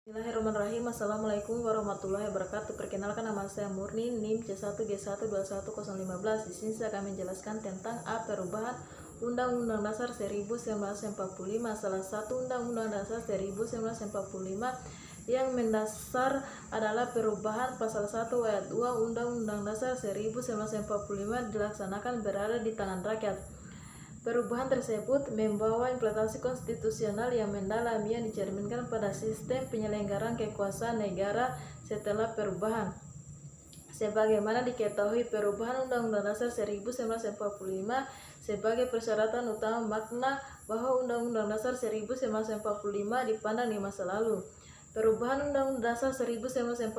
Bismillahirrahmanirrahim. Assalamualaikum warahmatullahi wabarakatuh. Perkenalkan, nama saya Murni, NIM C1G1210115. Di sini saya akan menjelaskan tentang perubahan Undang-Undang Dasar 1945. Salah satu Undang-Undang Dasar 1945 yang mendasar adalah perubahan pasal 1 ayat 2 Undang-Undang Dasar 1945 dilaksanakan berada di tangan rakyat. Perubahan tersebut membawa implementasi konstitusional yang mendalam yang dicerminkan pada sistem penyelenggaraan kekuasaan negara setelah perubahan. Sebagaimana diketahui, perubahan Undang-Undang Dasar 1945 sebagai persyaratan utama makna bahwa Undang-Undang Dasar 1945 dipandang di masa lalu. Perubahan Undang-Undang Dasar 1945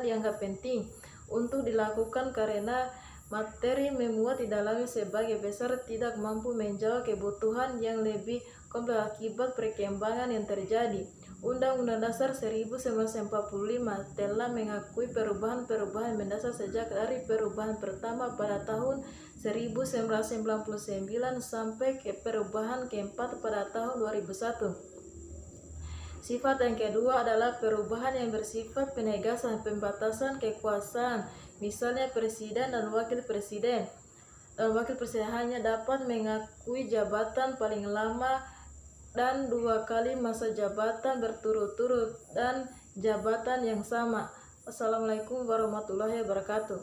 dianggap penting untuk dilakukan karena materi memuat di dalamnya sebagai besar tidak mampu menjawab kebutuhan yang lebih kompleks akibat perkembangan yang terjadi. Undang-Undang Dasar 1945 telah mengakui perubahan-perubahan mendasar sejak dari perubahan pertama pada tahun 1999 sampai ke perubahan keempat pada tahun 2001. Sifat yang kedua adalah perubahan yang bersifat penegasan pembatasan kekuasaan. Misalnya presiden dan wakil presiden. Wakil presiden hanya dapat mengakui jabatan paling lama dan 2 kali masa jabatan berturut-turut dan jabatan yang sama. Assalamualaikum warahmatullahi wabarakatuh.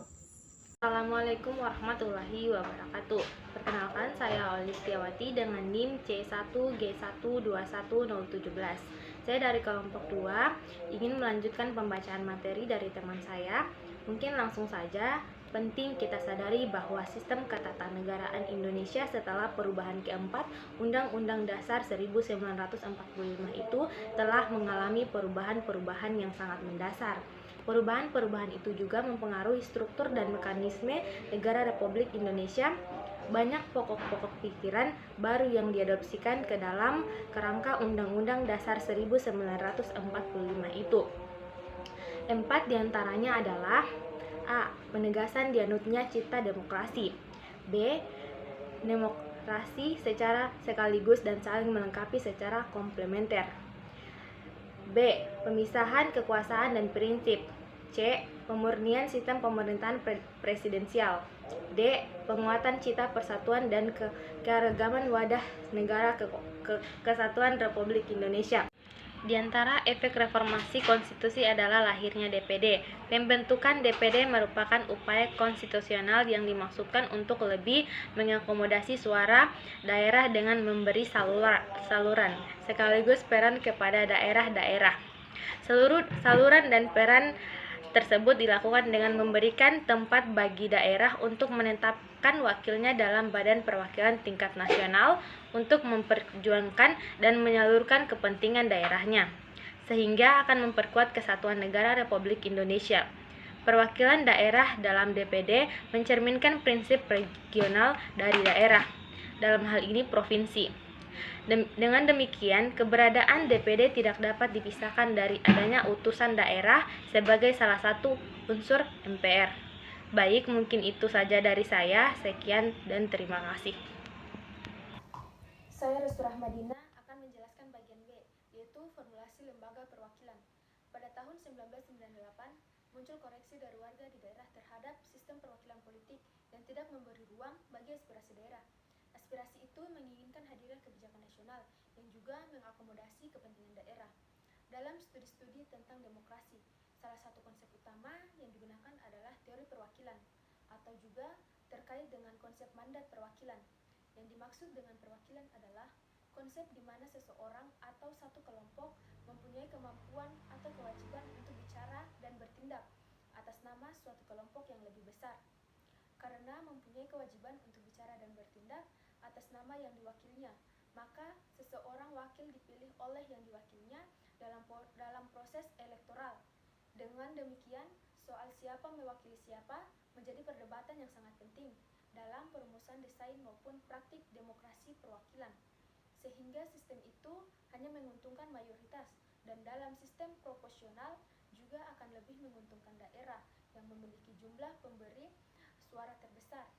Assalamualaikum warahmatullahi wabarakatuh. Perkenalkan, saya Oli Setiawati dengan NIM C1G1210017. Saya dari kelompok 2 ingin melanjutkan pembacaan materi dari teman saya. Mungkin langsung saja. Penting kita sadari bahwa sistem ketatanegaraan Indonesia setelah perubahan keempat Undang-Undang Dasar 1945 itu telah mengalami perubahan-perubahan yang sangat mendasar. Perubahan-perubahan itu juga mempengaruhi struktur dan mekanisme negara Republik Indonesia. Banyak pokok-pokok pikiran baru yang diadopsikan ke dalam kerangka Undang-Undang Dasar 1945 itu. 4 diantaranya adalah: A. Penegasan dianutnya cita demokrasi. B. Demokrasi secara sekaligus dan saling melengkapi secara komplementer. B. Pemisahan kekuasaan dan prinsip. C. Pemurnian sistem pemerintahan presidensial. D. Penguatan cita persatuan dan keanekaragaman wadah negara kesatuan Republik Indonesia. Di antara efek reformasi konstitusi adalah lahirnya DPD. Pembentukan DPD merupakan upaya konstitusional yang dimaksudkan untuk lebih mengakomodasi suara daerah dengan memberi saluran sekaligus peran kepada daerah-daerah. Seluruh saluran dan peran tersebut dilakukan dengan memberikan tempat bagi daerah untuk menetapkan wakilnya dalam badan perwakilan tingkat nasional untuk memperjuangkan dan menyalurkan kepentingan daerahnya, sehingga akan memperkuat kesatuan negara Republik Indonesia. Perwakilan daerah dalam DPD mencerminkan prinsip regional dari daerah, dalam hal ini provinsi. Dengan demikian, keberadaan DPD tidak dapat dipisahkan dari adanya utusan daerah sebagai salah satu unsur MPR. Baik, mungkin itu saja dari saya. Sekian dan terima kasih. Saya Restu Rahmadina akan menjelaskan bagian B, yaitu formulasi lembaga perwakilan. Pada tahun 1998, muncul koreksi dari warga di daerah terhadap sistem perwakilan politik yang tidak memberi ruang bagi aspirasi daerah. Aspirasi itu menginginkan hadirnya kebijakan nasional yang juga mengakomodasi kepentingan daerah. Dalam studi-studi tentang demokrasi, salah satu konsep utama yang digunakan adalah teori perwakilan, atau juga terkait dengan konsep mandat perwakilan. Yang dimaksud dengan perwakilan adalah konsep di mana seseorang atau satu kelompok mempunyai kemampuan atau kewajiban untuk bicara dan bertindak atas nama suatu kelompok yang lebih besar. Karena mempunyai kewajiban untuk bicara dan bertindak atas nama yang diwakilinya, maka seseorang wakil dipilih oleh yang diwakilinya dalam proses elektoral. Dengan demikian, soal siapa mewakili siapa menjadi perdebatan yang sangat penting dalam perumusan desain maupun praktik demokrasi perwakilan, sehingga sistem itu hanya menguntungkan mayoritas, dan dalam sistem proporsional juga akan lebih menguntungkan daerah yang memiliki jumlah pemberi suara terbesar.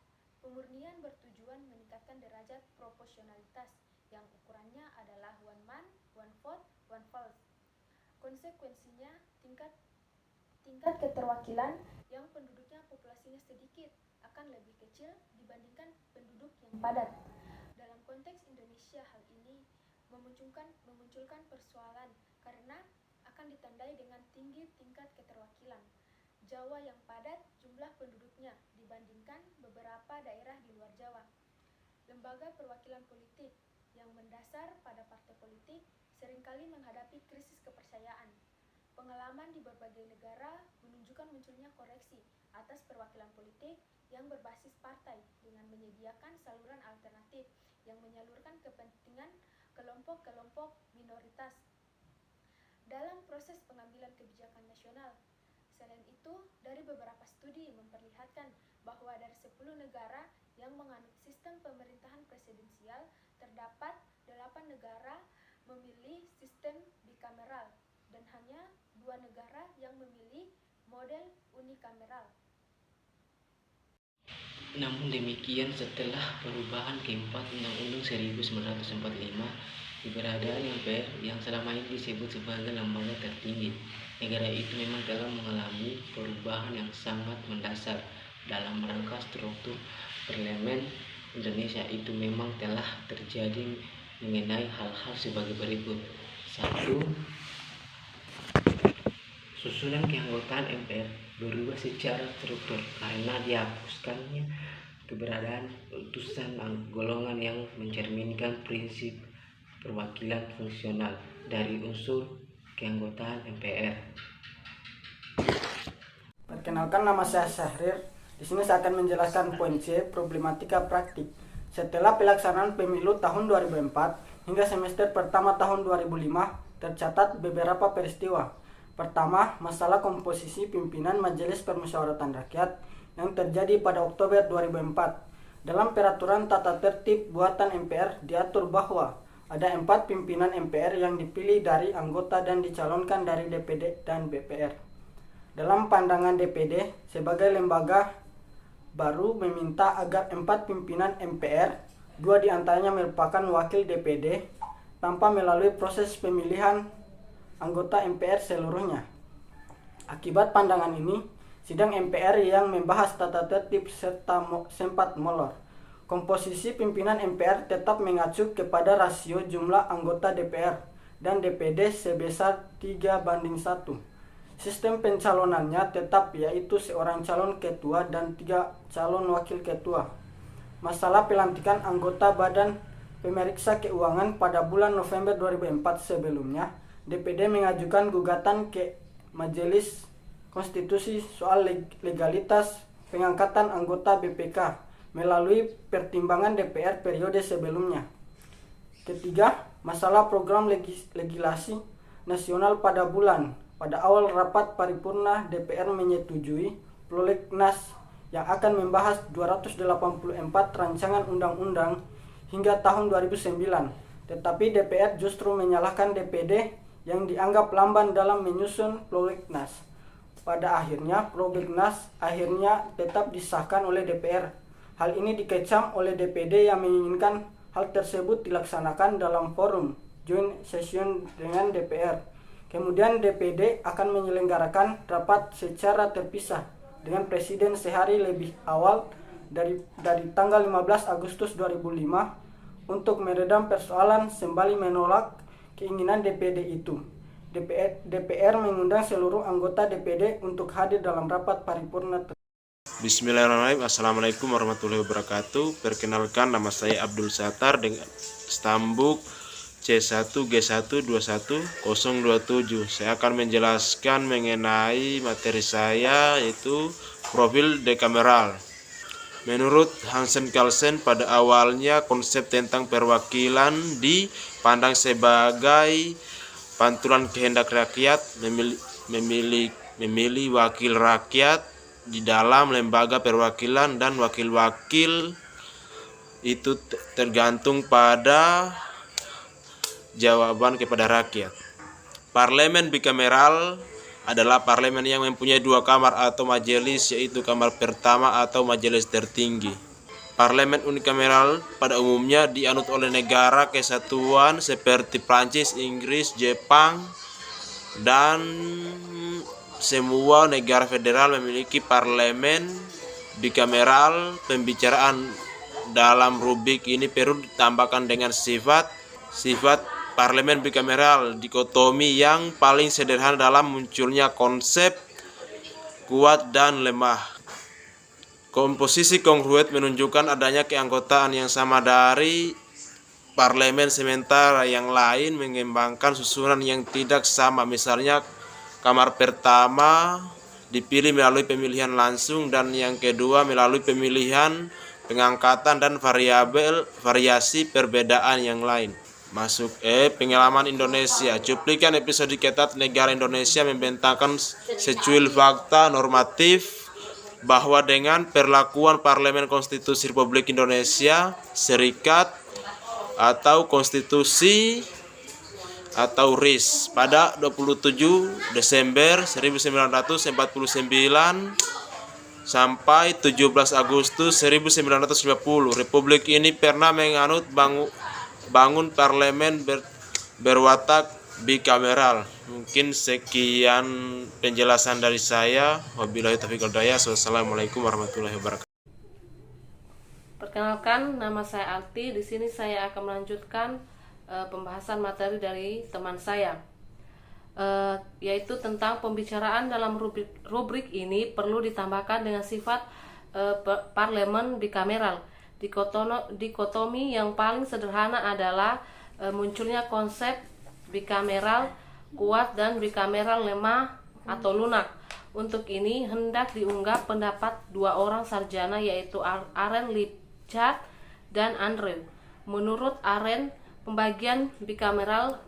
Pemurnian bertujuan meningkatkan derajat proporsionalitas yang ukurannya adalah one man, one vote, one vote. Konsep Konsekuensinya, tingkat keterwakilan yang penduduknya populasinya sedikit akan lebih kecil dibandingkan penduduk yang padat. Dalam konteks Indonesia, hal ini memunculkan persoalan karena akan ditandai dengan tinggi tingkat keterwakilan Jawa yang padat jumlah penduduknya dibandingkan beberapa daerah di luar Jawa. Lembaga perwakilan politik yang mendasar pada partai politik seringkali menghadapi krisis kepercayaan. Pengalaman di berbagai negara menunjukkan munculnya koreksi atas perwakilan politik yang berbasis partai dengan menyediakan saluran alternatif yang menyalurkan kepentingan kelompok-kelompok minoritas dalam proses pengambilan kebijakan nasional. Selain itu, dari beberapa studi memperlihatkan bahwa dari 10 negara yang menganut sistem pemerintahan presidensial, terdapat 8 negara memilih sistem bikameral dan hanya 2 negara yang memilih model unikameral. Namun demikian, setelah perubahan keempat Undang-Undang 1945, keberadaan MPR yang selama ini disebut sebagai lembaga tertinggi negara itu memang telah mengalami perubahan yang sangat mendasar. Dalam rangka struktur parlemen Indonesia itu memang telah terjadi mengenai hal-hal sebagai berikut. 1. Susunan keanggotaan MPR berubah secara struktur karena dihapuskannya keberadaan utusan golongan yang mencerminkan prinsip perwakilan fungsional dari unsur keanggotaan MPR. Perkenalkan, nama saya Syahrir. Di sini saya akan menjelaskan poin C, problematika praktik. Setelah pelaksanaan pemilu tahun 2004 hingga semester pertama tahun 2005, tercatat beberapa peristiwa. Pertama, masalah komposisi pimpinan Majelis Permusyawaratan Rakyat yang terjadi pada Oktober 2004. Dalam peraturan tata tertib buatan MPR diatur bahwa ada 4 pimpinan MPR yang dipilih dari anggota dan dicalonkan dari DPD dan BPR. Dalam pandangan DPD, sebagai lembaga baru meminta agar 4 pimpinan MPR, 2 diantaranya merupakan wakil DPD, tanpa melalui proses pemilihan anggota MPR seluruhnya. Akibat pandangan ini, sidang MPR yang membahas tata tertib sempat molor. Komposisi pimpinan MPR tetap mengacu kepada rasio jumlah anggota DPR dan DPD sebesar 3:1. Sistem pencalonannya tetap, yaitu seorang calon ketua dan 3 calon wakil ketua. Masalah pelantikan anggota Badan Pemeriksa Keuangan pada bulan November 2004 sebelumnya, DPD mengajukan gugatan ke Majelis Konstitusi soal legalitas pengangkatan anggota BPK melalui pertimbangan DPR periode sebelumnya. Ketiga, masalah program legislasi nasional pada awal rapat paripurna DPR menyetujui prolegnas yang akan membahas 284 rancangan undang-undang hingga tahun 2009. Tetapi DPR justru menyalahkan DPD yang dianggap lamban dalam menyusun prolegnas. Pada akhirnya, prolegnas tetap disahkan oleh DPR. Hal ini dikecam oleh DPD yang menginginkan hal tersebut dilaksanakan dalam forum joint session dengan DPR. Kemudian DPD akan menyelenggarakan rapat secara terpisah dengan Presiden sehari lebih awal dari tanggal 15 Agustus 2005 untuk meredam persoalan sembari menolak keinginan DPD itu. DPR mengundang seluruh anggota DPD untuk hadir dalam rapat paripurna. Bismillahirrahmanirrahim. Assalamualaikum warahmatullahi wabarakatuh. Perkenalkan, nama saya Abdul Sattar dengan stambuk C1G1210027. Saya akan menjelaskan mengenai materi saya, yaitu profil dekameral. Menurut Hansen Carlsen, pada awalnya konsep tentang perwakilan dipandang sebagai pantulan kehendak rakyat memilih wakil rakyat di dalam lembaga perwakilan, dan wakil-wakil itu tergantung pada jawaban kepada rakyat. Parlemen bikameral adalah parlemen yang mempunyai 2 kamar atau majelis, yaitu kamar pertama atau majelis tertinggi. Parlemen unikameral pada umumnya dianut oleh negara kesatuan seperti Prancis, Inggris, Jepang, dan semua negara federal memiliki parlemen bikameral. Pembicaraan dalam rubrik ini perlu ditambahkan dengan sifat parlemen bikameral dikotomi yang paling sederhana dalam munculnya konsep kuat dan lemah. Komposisi kongruent menunjukkan adanya keanggotaan yang sama dari parlemen, sementara yang lain mengembangkan susunan yang tidak sama. Misalnya kamar pertama dipilih melalui pemilihan langsung dan yang kedua melalui pemilihan pengangkatan dan variasi perbedaan yang lain. Masuk pengalaman Indonesia. Cuplikan episode ketat negara Indonesia membentangkan secuil fakta normatif bahwa dengan perlakuan Parlemen Konstitusi Republik Indonesia Serikat atau Konstitusi atau RIS pada 27 Desember 1949 sampai 17 Agustus 1950, Republik ini pernah menganut bangun parlemen berwatak bikameral. Mungkin sekian penjelasan dari saya. Wabillahi taufiq wal hidayah. Wassalamualaikum warahmatullahi wabarakatuh. Perkenalkan, nama saya Alti. Di sini saya akan melanjutkan pembahasan materi dari teman saya, yaitu tentang pembicaraan dalam rubrik ini perlu ditambahkan dengan sifat parlemen bikameral. Dikotomi yang paling sederhana adalah munculnya konsep bikameral kuat dan bikameral lemah atau lunak. Untuk ini hendak diunggah pendapat dua orang sarjana, yaitu Aren Lipchart dan Andrew. Menurut Aren, pembagian bikameral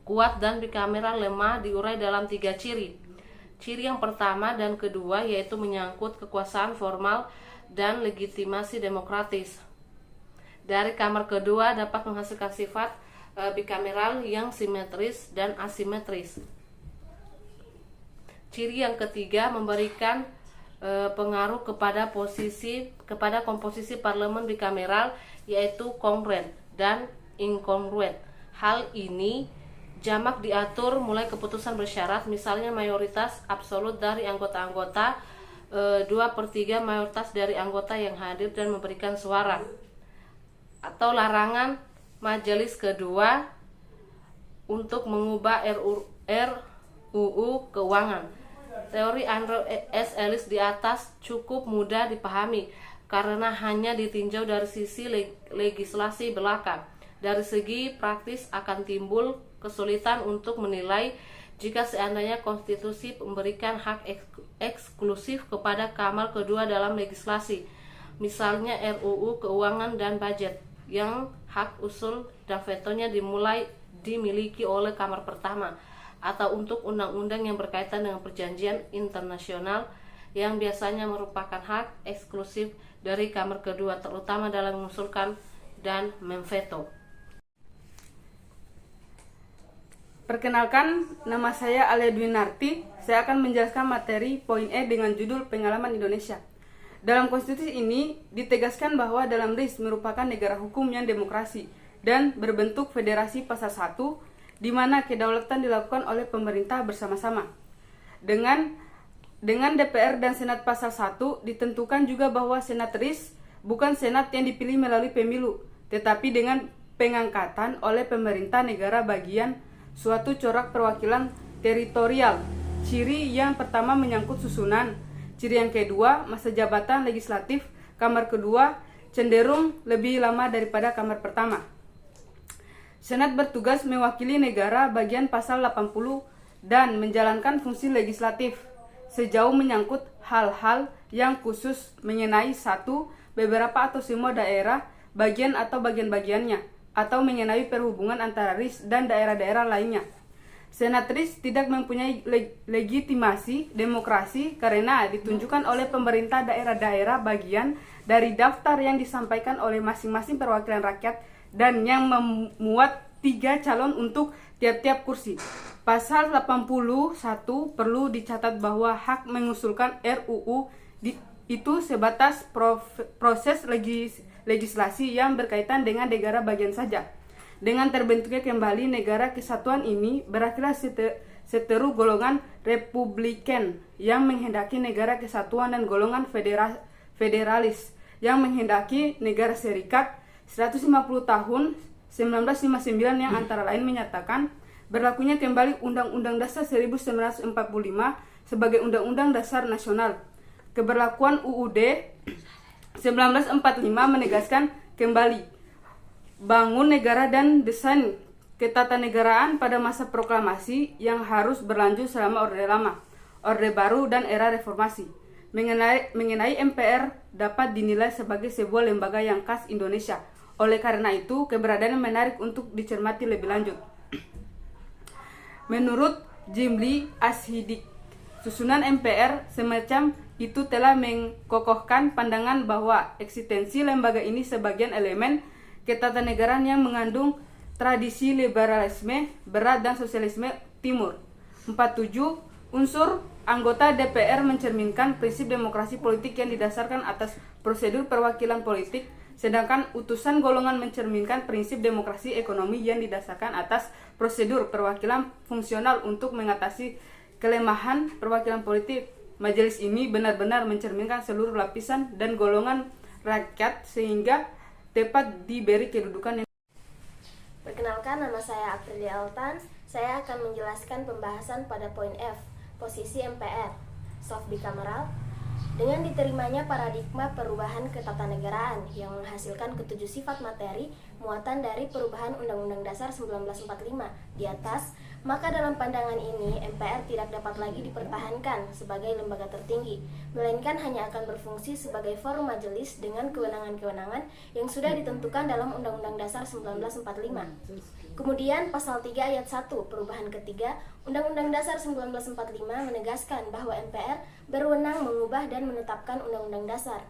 kuat dan bikameral lemah diurai dalam 3 ciri. Ciri yang pertama dan kedua yaitu menyangkut kekuasaan formal dan legitimasi demokratis. Dari kamar kedua dapat menghasilkan sifat bikameral yang simetris dan asimetris. Ciri yang ketiga memberikan pengaruh kepada komposisi parlemen bikameral, yaitu kongruent dan inkongruent. Hal ini jamak diatur mulai keputusan bersyarat, misalnya mayoritas absolut dari anggota-anggota, 2/3 mayoritas dari anggota yang hadir dan memberikan suara, atau larangan majelis kedua untuk mengubah RUU keuangan. Teori Andrew S. Ellis di atas cukup mudah dipahami karena hanya ditinjau dari sisi legislasi belaka. Dari segi praktis akan timbul kesulitan untuk menilai jika seandainya konstitusi memberikan hak eksklusif kepada kamar kedua dalam legislasi, misalnya RUU keuangan dan budget, yang hak usul dan vetonya dimiliki oleh kamar pertama, atau untuk undang-undang yang berkaitan dengan perjanjian internasional yang biasanya merupakan hak eksklusif dari kamar kedua, terutama dalam mengusulkan dan memveto. Perkenalkan, nama saya Alia Dwinarti. Saya akan menjelaskan materi poin E dengan judul Pengalaman Indonesia. Dalam konstitusi ini ditegaskan bahwa dalam RIS merupakan negara hukum yang demokrasi dan berbentuk federasi pasal 1, di mana kedaulatan dilakukan oleh pemerintah bersama-sama. Dengan DPR dan Senat pasal 1 ditentukan juga bahwa Senat RIS bukan Senat yang dipilih melalui pemilu, tetapi dengan pengangkatan oleh pemerintah negara bagian suatu corak perwakilan teritorial. Ciri yang pertama menyangkut susunan. Ciri yang kedua, masa jabatan legislatif kamar kedua cenderung lebih lama daripada kamar pertama. Senat bertugas mewakili negara bagian pasal 80 dan menjalankan fungsi legislatif sejauh menyangkut hal-hal yang khusus mengenai beberapa atau semua daerah, bagian atau bagian-bagiannya, atau mengenai perhubungan antara RIS dan daerah-daerah lainnya. Senat RIS tidak mempunyai legitimasi demokrasi karena ditunjukkan oleh pemerintah daerah-daerah bagian dari daftar yang disampaikan oleh masing-masing perwakilan rakyat dan yang memuat 3 calon untuk tiap-tiap kursi. Pasal 81 perlu dicatat bahwa hak mengusulkan RUU itu sebatas proses legislasi yang berkaitan dengan negara bagian saja. Dengan terbentuknya kembali negara kesatuan ini berakhirlah seteru golongan Republikan yang menghendaki negara kesatuan dan golongan federalis yang menghendaki negara serikat. 150 tahun 1959 yang antara lain menyatakan berlakunya kembali Undang-Undang Dasar 1945 sebagai Undang-Undang Dasar Nasional. Keberlakuan UUD 1945 menegaskan kembali bangun negara dan desain ketatanegaraan pada masa proklamasi yang harus berlanjut selama Orde Lama, Orde Baru, dan era reformasi. Mengenai MPR dapat dinilai sebagai sebuah lembaga yang khas Indonesia. Oleh karena itu, keberadaannya menarik untuk dicermati lebih lanjut. Menurut Jimli Ashidik, susunan MPR semacam itu telah mengkokohkan pandangan bahwa eksistensi lembaga ini sebagian elemen ketatanegaraan yang mengandung tradisi liberalisme berat dan sosialisme timur. 47. Unsur anggota DPR mencerminkan prinsip demokrasi politik yang didasarkan atas prosedur perwakilan politik, sedangkan utusan golongan mencerminkan prinsip demokrasi ekonomi yang didasarkan atas prosedur perwakilan fungsional untuk mengatasi kelemahan perwakilan politik. Majelis ini benar-benar mencerminkan seluruh lapisan dan golongan rakyat sehingga tepat diberi kedudukan yang... Perkenalkan, nama saya Aprilia Altan. Saya akan menjelaskan pembahasan pada poin F, posisi MPR, soft bicameral. Dengan diterimanya paradigma perubahan ketatanegaraan yang menghasilkan ketujuh sifat materi muatan dari perubahan Undang-Undang Dasar 1945 di atas, maka dalam pandangan ini MPR tidak dapat lagi dipertahankan sebagai lembaga tertinggi, melainkan hanya akan berfungsi sebagai forum majelis dengan kewenangan-kewenangan yang sudah ditentukan dalam Undang-Undang Dasar 1945. Kemudian pasal 3 ayat 1 perubahan ketiga Undang-Undang Dasar 1945 menegaskan bahwa MPR berwenang mengubah dan menetapkan Undang-Undang Dasar.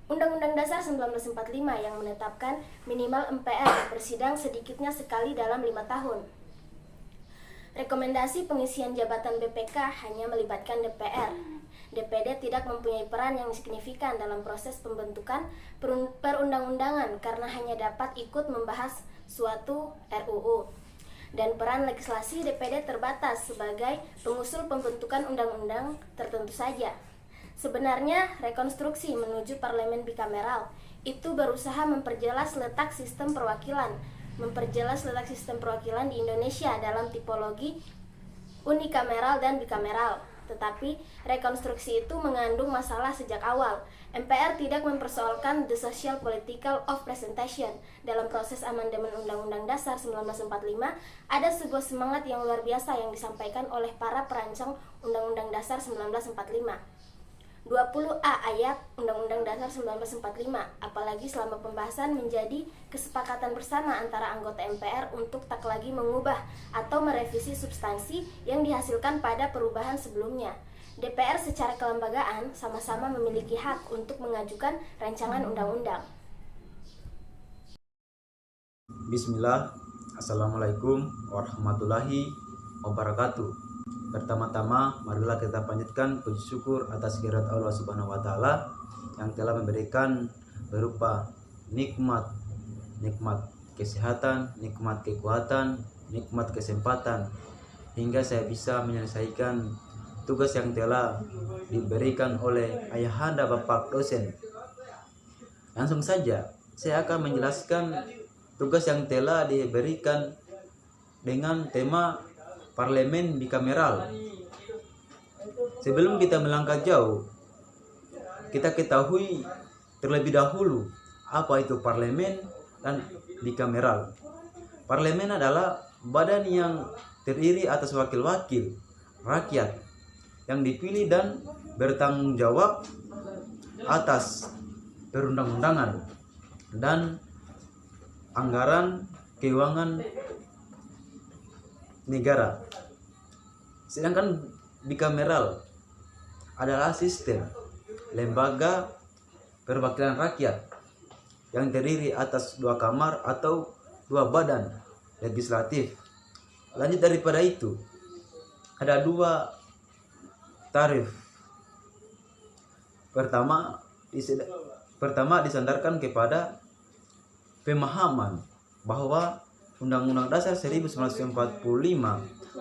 Undang-Undang Dasar 1945 yang menetapkan minimal MPR bersidang sedikitnya sekali dalam 5 tahun. Rekomendasi pengisian jabatan BPK hanya melibatkan DPR. DPD tidak mempunyai peran yang signifikan dalam proses pembentukan perundang-undangan karena hanya dapat ikut membahas suatu RUU. Dan peran legislasi DPD terbatas sebagai pengusul pembentukan undang-undang tertentu saja. Sebenarnya, rekonstruksi menuju parlemen bikameral itu berusaha memperjelas letak sistem perwakilan di Indonesia dalam tipologi unikameral dan bikameral. Tetapi rekonstruksi itu mengandung masalah sejak awal. MPR tidak mempersoalkan the social political of presentation. Dalam proses amandemen Undang-Undang Dasar 1945, ada sebuah semangat yang luar biasa yang disampaikan oleh para perancang Undang-Undang Dasar 1945. 20A ayat Undang-Undang Dasar 1945, apalagi selama pembahasan menjadi kesepakatan bersama antara anggota MPR untuk tak lagi mengubah atau merevisi substansi yang dihasilkan pada perubahan sebelumnya. DPR secara kelembagaan sama-sama memiliki hak untuk mengajukan rancangan undang-undang. Bismillah, Assalamualaikum warahmatullahi wabarakatuh. Pertama-tama, marilah kita panjatkan puji syukur atas kehadirat Allah Subhanahu wa taala yang telah memberikan berupa nikmat kesehatan, nikmat kekuatan, nikmat kesempatan hingga saya bisa menyelesaikan tugas yang telah diberikan oleh ayahanda Bapak dosen. Langsung saja, saya akan menjelaskan tugas yang telah diberikan dengan tema parlemen bikameral. Sebelum kita melangkah jauh, kita ketahui terlebih dahulu apa itu parlemen dan bikameral. Parlemen adalah badan yang terdiri atas wakil-wakil rakyat yang dipilih dan bertanggung jawab atas perundang-undangan dan anggaran keuangan negara. Sedangkan bikameral adalah sistem lembaga perwakilan rakyat yang terdiri atas 2 kamar atau 2 badan legislatif. Lanjut daripada itu, ada 2 tarif. Pertama disandarkan kepada pemahaman bahwa Undang-Undang Dasar 1945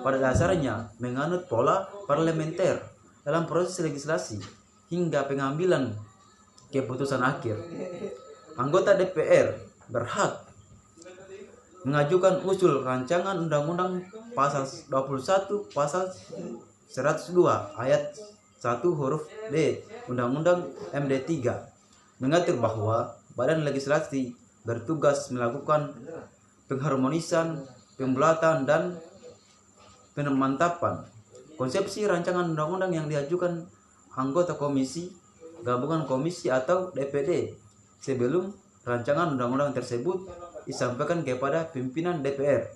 pada dasarnya menganut pola parlementer dalam proses legislasi hingga pengambilan keputusan akhir. Anggota DPR berhak mengajukan usul rancangan undang-undang pasal 21 pasal 102 ayat 1 huruf D Undang-Undang MD 3 mengatur bahwa badan legislasi bertugas melakukan pengharmonisan, pembelatan, dan pemantapan konsepsi rancangan undang-undang yang diajukan anggota komisi, gabungan komisi atau DPD sebelum rancangan undang-undang tersebut disampaikan kepada pimpinan DPR.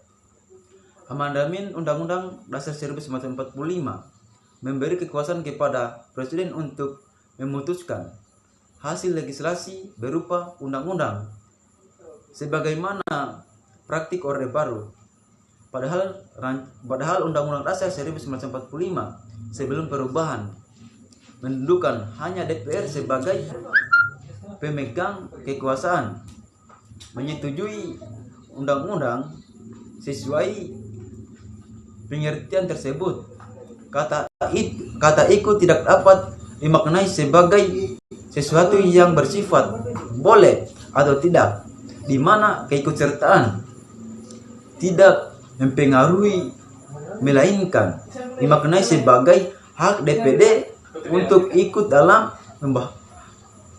Amandemen Undang-Undang Dasar 1945 memberi kekuasaan kepada Presiden untuk memutuskan hasil legislasi berupa undang-undang sebagaimana praktik Orde Baru. Padahal Undang-Undang Dasar 1945 sebelum perubahan mendudukan hanya DPR sebagai pemegang kekuasaan menyetujui undang-undang sesuai pengertian tersebut. Kata ikut tidak dapat dimaknai sebagai sesuatu yang bersifat boleh atau tidak, di mana keikutsertaan tidak mempengaruhi, melainkan dimaknai sebagai hak DPD untuk ikut dalam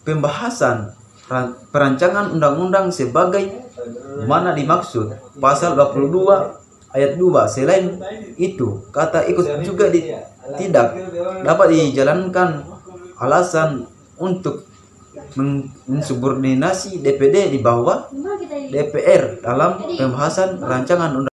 pembahasan perancangan undang-undang sebagai mana dimaksud pasal 22 ayat 2. Selain itu, kata ikut juga tidak dapat dijalankan alasan untuk mensubordinasi DPD di bawah DPR dalam pembahasan rancangan undang-undang